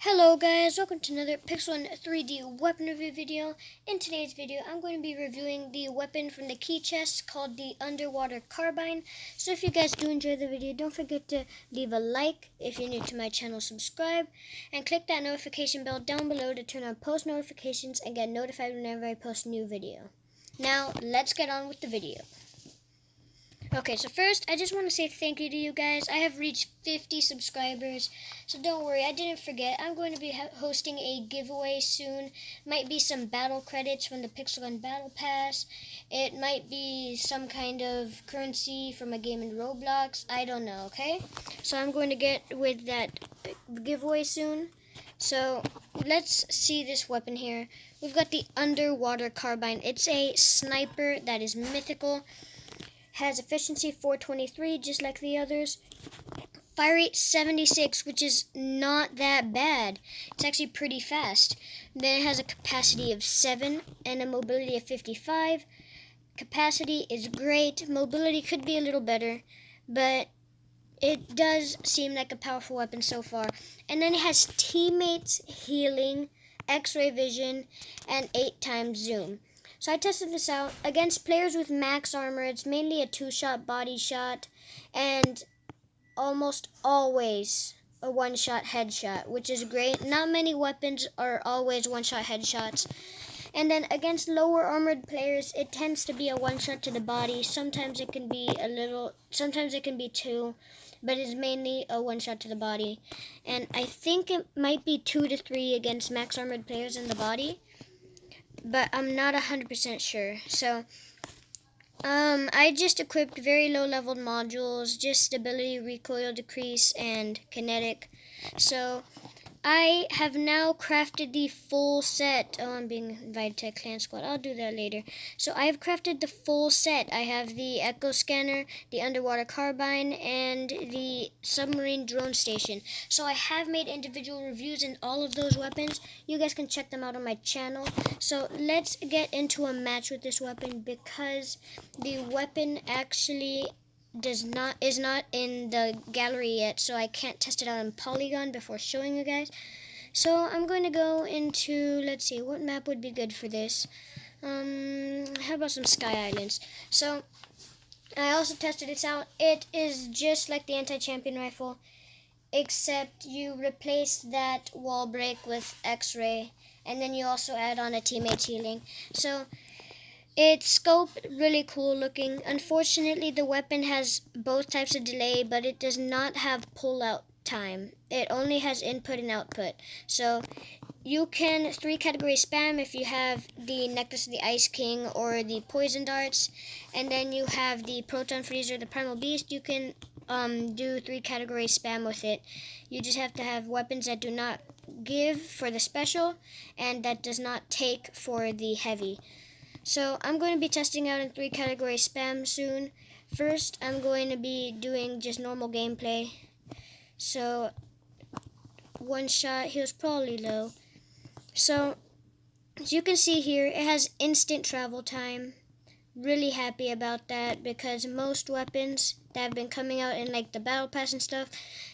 Hello guys, welcome to another PG3D weapon review video. In today's video, I'm going to be reviewing the weapon from the key chest called the Underwater Carbine. So if you guys do enjoy the video, don't forget to leave a like. If you're new to my channel, subscribe. And click that notification bell down below to turn on post notifications and get notified whenever I post a new video. Now, let's get on with the video. Okay, so first, I just want to say thank you to you guys. I have reached 50 subscribers, so don't worry, I didn't forget. I'm going to be hosting a giveaway soon. Might be some battle credits from the Pixel Gun Battle Pass. It might be some kind of currency from a game in Roblox. I don't know, okay? So I'm going to get with that giveaway soon. So let's see this weapon here. We've got the Underwater Carbine. It's a sniper that is mythical. Has efficiency 423, just like the others. Fire rate 76, which is not that bad. It's actually pretty fast. Then it has a capacity of 7 and a mobility of 55. Capacity is great. Mobility could be a little better, but it does seem like a powerful weapon so far. And then it has teammates healing, X-ray vision, and 8 times zoom. So I tested this out against players with max armor. It's mainly a 2-shot body shot and almost always a 1-shot headshot, which is great. Not many weapons are always 1-shot headshots. And then against lower armored players, it tends to be a 1-shot to the body. Sometimes it can be sometimes it can be 2, but it's mainly a 1-shot to the body. And I think it might be 2 to 3 against max armored players in the body, but I'm not 100% sure. So I just equipped very low leveled modules, just stability, recoil decrease, and kinetic. So I have now crafted the full set. Oh, I'm being invited to a clan squad. I'll do that later. So I have crafted the full set. I have the echo scanner, the underwater carbine, and the submarine drone station. So I have made individual reviews in all of those weapons. You guys can check them out on my channel. So let's get into a match with this weapon, because the weapon actually is not in the gallery yet, so I can't test it out on Polygon before showing you guys. So I'm going to go into, let's see, what map would be good for this? How about some Sky Islands? So I also tested this out. It is just like the anti-champion rifle, except you replace that wall break with X-ray, and then you also add on a teammate healing. So it's scoped really cool looking. Unfortunately, the weapon has both types of delay, but it does not have pull-out time. It only has input and output. So you can 3-category spam if you have the Necklace of the Ice King or the Poison Darts, and then you have the Proton Freezer, the Primal Beast. You can do 3-category spam with it. You just have to have weapons that do not give for the special and that does not take for the heavy. So I'm going to be testing out in 3-category spam soon. First, I'm going to be doing just normal gameplay. So 1-shot, he was probably low. So as you can see here, it has instant travel time. Really happy about that, because most weapons that have been coming out in like the battle pass and stuff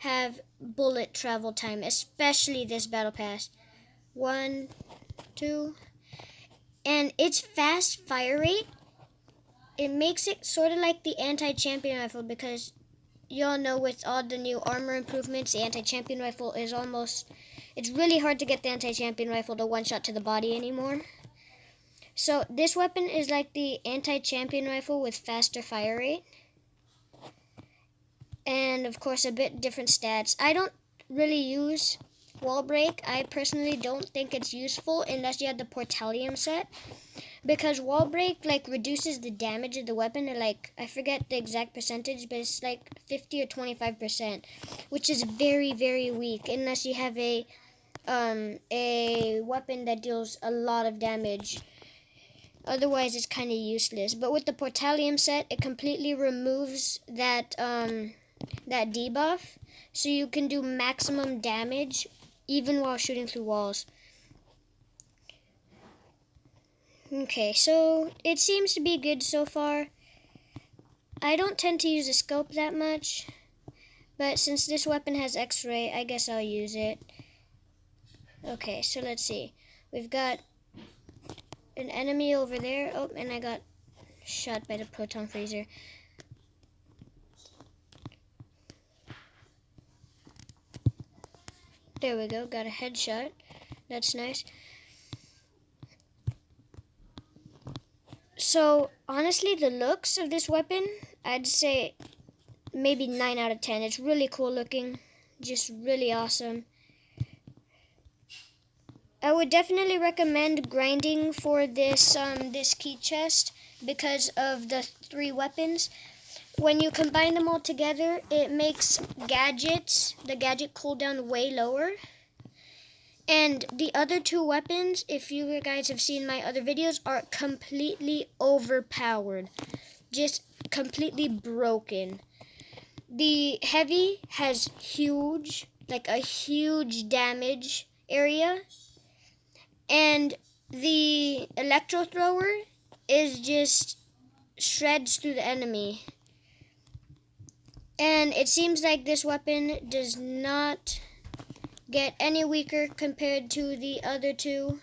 have bullet travel time, especially this battle pass. 1, 2. And its fast fire rate, it makes it sort of like the anti-champion rifle, because y'all know with all the new armor improvements, the anti-champion rifle is it's really hard to get the anti-champion rifle to 1-shot to the body anymore. So this weapon is like the anti-champion rifle with faster fire rate. And of course a bit different stats. I don't really use wall break. I personally don't think it's useful unless you have the Portalium set, because wall break like reduces the damage of the weapon to like, I forget the exact percentage, but it's like 50 or 25%, which is very, very weak unless you have a weapon that deals a lot of damage. Otherwise it's kind of useless. But with the Portalium set, it completely removes that that debuff, so you can do maximum damage even while shooting through walls. Okay, so it seems to be good so far. I don't tend to use a scope that much, but since this weapon has X-ray, I guess I'll use it. Okay, so let's see. We've got an enemy over there. Oh, and I got shot by the proton freezer. There we go, got a headshot. That's nice. So, honestly, the looks of this weapon, I'd say maybe 9 out of 10. It's really cool looking, just really awesome. I would definitely recommend grinding for this this key chest because of the 3 weapons. When you combine them all together, it makes the gadget cooldown way lower. And the other 2 weapons, if you guys have seen my other videos, are completely overpowered. Just completely broken. The heavy has huge, like a huge damage area. And the electro thrower is just shreds through the enemy. And it seems like this weapon does not get any weaker compared to the other 2.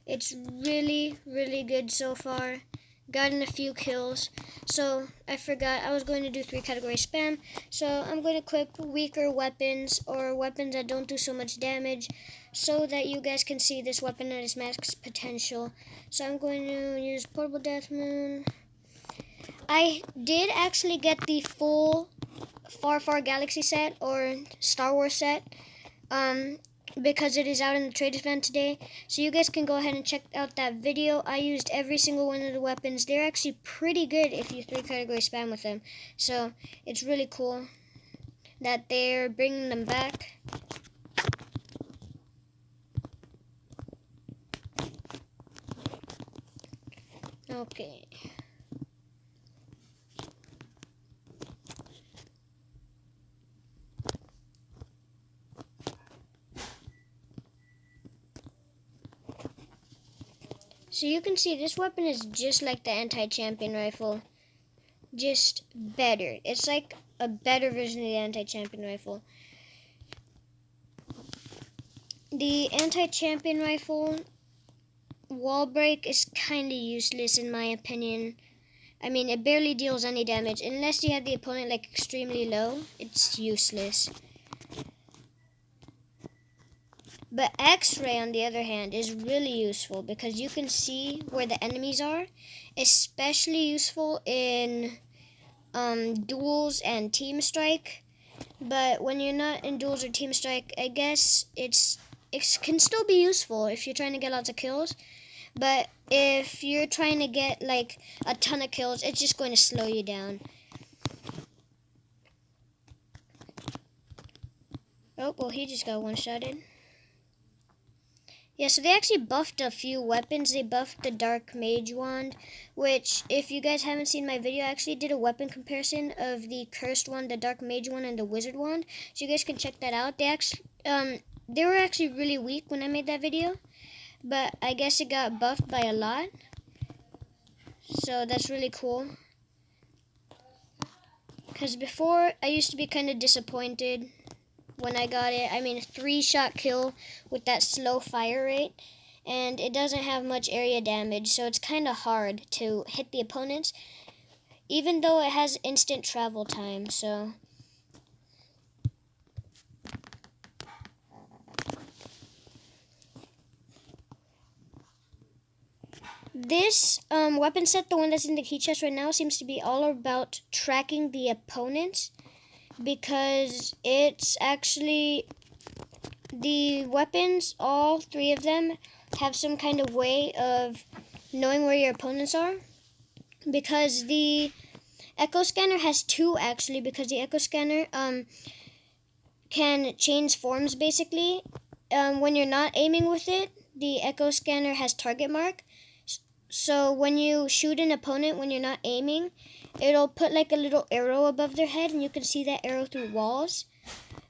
It's really, really good so far. Gotten a few kills. So I forgot I was going to do 3 category spam. So I'm going to equip weaker weapons or weapons that don't do so much damage so that you guys can see this weapon at its max potential. So I'm going to use Portable Death Moon. I did actually get the full Far Far Galaxy set or Star Wars set. Because it is out in the trade event today. So you guys can go ahead and check out that video. I used every single one of the weapons. They're actually pretty good if you 3 category spam with them. So it's really cool that they're bringing them back. Okay. So you can see this weapon is just like the anti-champion rifle. Just better. It's like a better version of the anti-champion rifle. The anti-champion rifle wall break is kind of useless in my opinion. I mean, it barely deals any damage. Unless you have the opponent like extremely low, it's useless. But X-ray, on the other hand, is really useful because you can see where the enemies are. Especially useful in duels and team strike. But when you're not in duels or team strike, I guess it can still be useful if you're trying to get lots of kills. But if you're trying to get like a ton of kills, it's just going to slow you down. Oh, well, he just got one-shotted. Yeah, so they actually buffed a few weapons. They buffed the Dark Mage Wand, which, if you guys haven't seen my video, I actually did a weapon comparison of the Cursed Wand, the Dark Mage Wand, and the Wizard Wand. So you guys can check that out. They were actually really weak when I made that video, but I guess it got buffed by a lot. So that's really cool. Because before, I used to be kind of disappointed when I got it. I mean, a 3-shot kill with that slow fire rate, and it doesn't have much area damage, so it's kind of hard to hit the opponents, even though it has instant travel time. So this weapon set, the one that's in the key chest right now, seems to be all about tracking the opponents, because it's actually the weapons, all 3 of them, have some kind of way of knowing where your opponents are. Because the Echo Scanner has 2 actually, because the Echo Scanner can change forms basically. When you're not aiming with it, the Echo Scanner has target mark. So when you shoot an opponent when you're not aiming, it'll put like a little arrow above their head, and you can see that arrow through walls.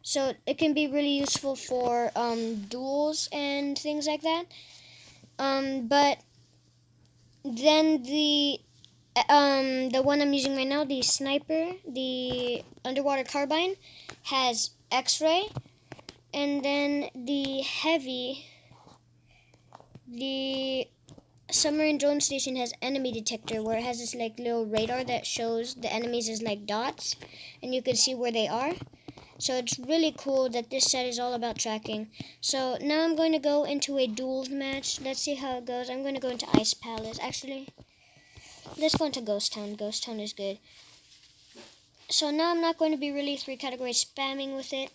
So it can be really useful for duels and things like that. But then the one I'm using right now, the sniper, the underwater carbine, has X-ray, And then the heavy, the submarine drone station has enemy detector, where it has this like little radar that shows the enemies as like dots, and you can see where they are. So it's really cool that this set is all about tracking. So now I'm going to go into a duels match. Let's see how it goes. I'm going to go into Ice Palace. Actually, let's go into Ghost Town. Ghost Town is good. So now I'm not going to be really 3 categories spamming with it.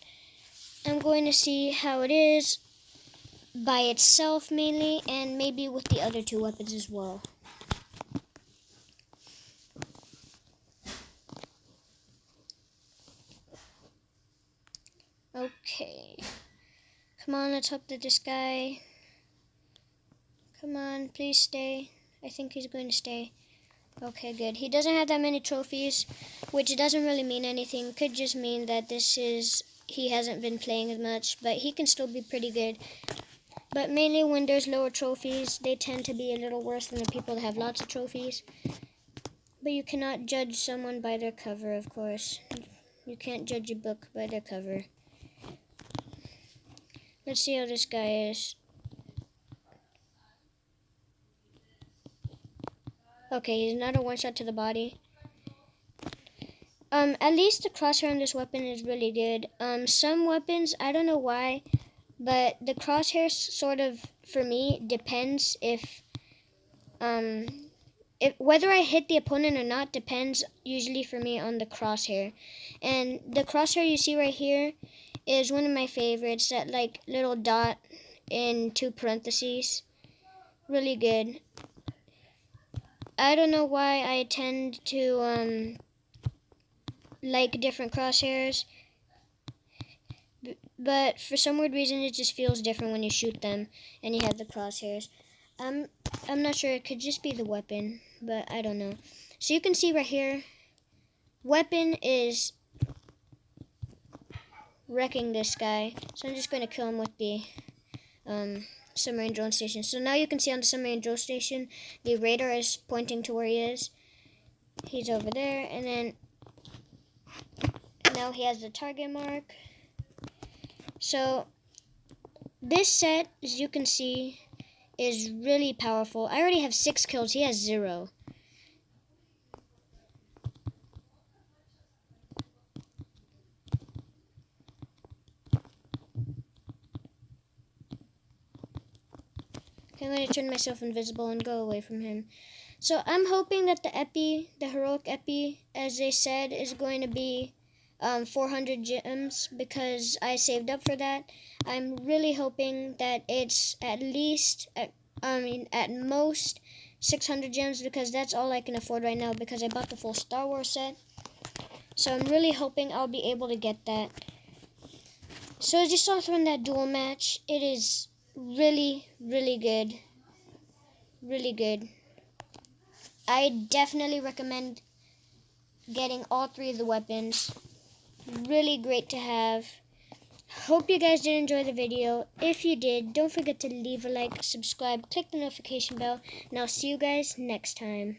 I'm going to see how it is by itself mainly, and maybe with the other 2 weapons as well. Okay. Come on, let's hope that this guy... Come on, please stay. I think he's going to stay. Okay, good. He doesn't have that many trophies, which doesn't really mean anything. Could just mean that he hasn't been playing as much, but he can still be pretty good. But mainly when there's lower trophies, they tend to be a little worse than the people that have lots of trophies. But you cannot judge someone by their cover, of course. You can't judge a book by their cover. Let's see how this guy is. Okay, he's not a one-shot to the body. At least the crosshair on this weapon is really good. Some weapons, I don't know why, but the crosshair sort of, for me, depends if whether I hit the opponent or not depends usually for me on the crosshair. And the crosshair you see right here is one of my favorites, that like little dot in 2 parentheses. Really good. I don't know why I tend to like different crosshairs, but for some weird reason it just feels different when you shoot them and you have the crosshairs. I'm not sure, it could just be the weapon, but I don't know. So you can see right here, weapon is wrecking this guy. So I'm just going to kill him with the submarine drone station. So now you can see on the submarine drone station, the radar is pointing to where he is. He's over there, and then now he has the target mark. So this set, as you can see, is really powerful. I already have 6 kills. He has 0. Okay, I'm going to turn myself invisible and go away from him. So I'm hoping that the Epi, the heroic Epi, as they said, is going to be 400 gems, because I saved up for that. I'm really hoping that it's at least, at most 600 gems, because that's all I can afford right now, because I bought the full Star Wars set. So I'm really hoping I'll be able to get that. So as you saw from that duel match, it is really, really good. Really good. I definitely recommend getting all 3 of the weapons. Really great to have. Hope you guys did enjoy the video. If you did, don't forget to leave a like, subscribe, click the notification bell, and I'll see you guys next time.